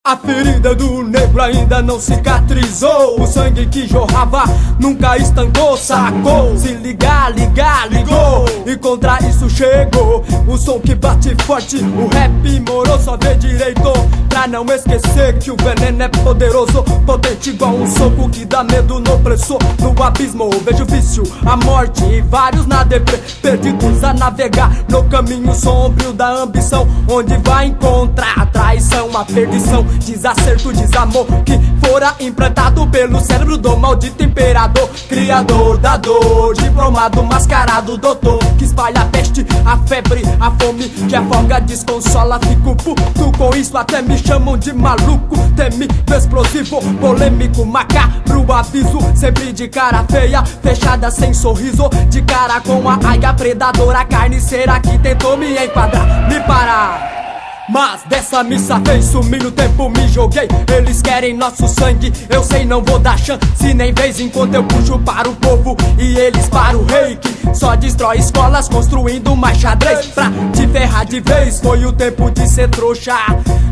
A ferida do negro ainda não cicatrizou. O sangue que jorrava nunca estancou, sacou? Se ligar, ligou. E contra isso chegou o som que bate forte, o rap morou, só vê direito. Pra não esquecer que o veneno é poderoso, potente igual um soco que dá medo no opressor. No abismo eu vejo vício, a morte e vários na deprê, perdidos a navegar no caminho sombrio da ambição, onde vai encontrar a traição, a perdição, desacerto, desamor que fora implantado pelo cérebro do maldito imperador, criador da dor, diplomado, mascarado, doutor que espalha a peste, a febre, a fome que afoga, desconsola. Fico puto com isso, até me chamam de maluco, temido, explosivo, polêmico, macabro, aviso, sempre de cara feia, fechada sem sorriso, de cara com a aiga predadora, carniceira que tentou me enquadrar, me parar. Mas dessa me safei, sumi no tempo, me joguei. Eles querem nosso sangue, eu sei, não vou dar chance nem vez, enquanto eu puxo para o povo e eles para o rei, que só destrói escolas construindo mais xadrez pra te ferrar de vez. Foi o tempo de ser trouxa,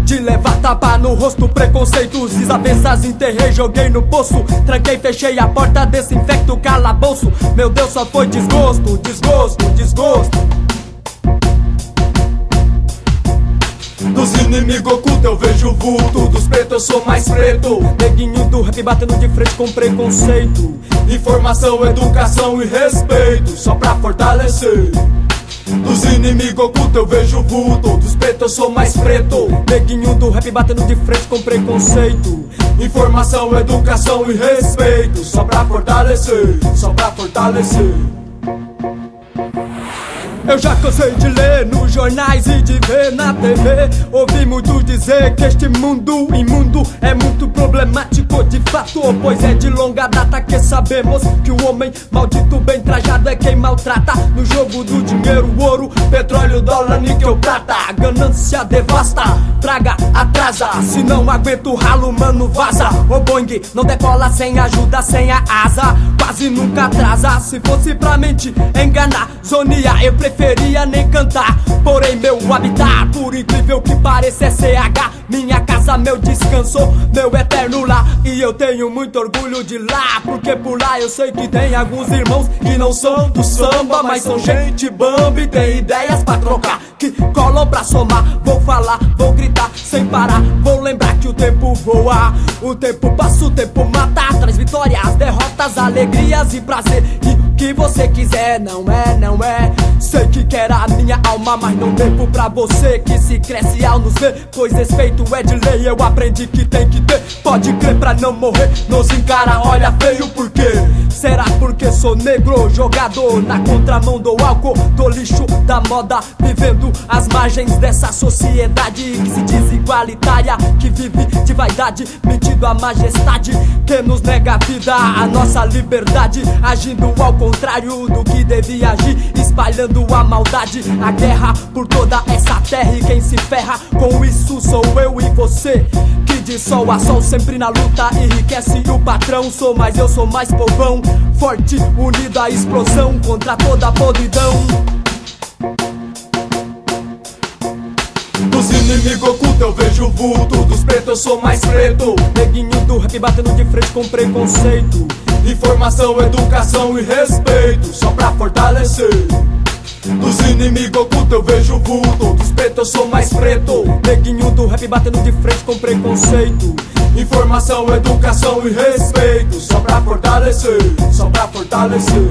de levar tapa no rosto, preconceitos, desavenças enterrei, joguei no poço, tranquei, fechei a porta, desinfecto o calabouço. Meu Deus, só foi desgosto, desgosto, desgosto. Dos inimigos ocultos eu vejo vulto, dos pretos eu sou mais preto. Neguinho do rap batendo de frente com preconceito. Informação, educação e respeito, só pra fortalecer. Dos inimigos ocultos eu vejo vulto, dos pretos eu sou mais preto. Neguinho do rap batendo de frente com preconceito. Informação, educação e respeito, só pra fortalecer, só pra fortalecer. Eu já cansei de ler nos jornais e de ver na TV. Ouvi muito dizer que este mundo imundo é muito problemático de fato, pois é de longa data que sabemos que o homem maldito bem trajado é quem maltrata. No jogo do dinheiro, ouro, petróleo, dólar, níquel, prata, a ganância devasta, praga atrasa. Se não aguenta o ralo, mano, vaza. O Boeing não decola sem ajuda, sem a asa, quase nunca atrasa. Se fosse pra mente enganar, zonear, eu preferia nem cantar. Porém meu habitat, por incrível que pareça, é CH. Minha casa, meu descanso, meu eterno lar. E eu tenho muito orgulho de lá, porque por lá eu sei que tem alguns irmãos que não são do samba, mas são gente bamba e tem ideias pra trocar, que colam pra somar. Vou falar, vou gritar sem parar, vou lembrar que o tempo voa. O tempo passa, o tempo mata, traz vitórias, derrotas, alegrias e prazer. E o que você quiser, não é, não é. Sei que quer a minha alma, mas não devo pra você que se cresce ao nos ver, pois respeito é de lei, eu aprendi que tem que ter. Pode crer pra não morrer, nos encara, olha feio por quê? Será porque sou negro, jogador na contramão do álcool, do lixo da moda, vivendo às margens dessa sociedade que se diz igualitária, que vive de vaidade, metido à majestade, que nos nega a vida, a nossa liberdade, agindo ao contrário do que devia agir, espalhando a maldade, a guerra por toda essa terra. E quem se ferra com isso sou eu e você, que de sol a sol sempre na luta enriquece o patrão. Sou mais, eu sou mais povão, forte, unido à explosão, contra toda a podridão. Dos inimigos ocultos eu vejo vulto, dos pretos eu sou mais preto. Neguinho do rap batendo de frente com preconceito. Informação, educação e respeito, só pra fortalecer. Dos inimigos ocultos eu vejo vulto, dos pretos eu sou mais preto. Neguinho do rap batendo de frente com preconceito. Informação, educação e respeito, só pra fortalecer, só pra fortalecer.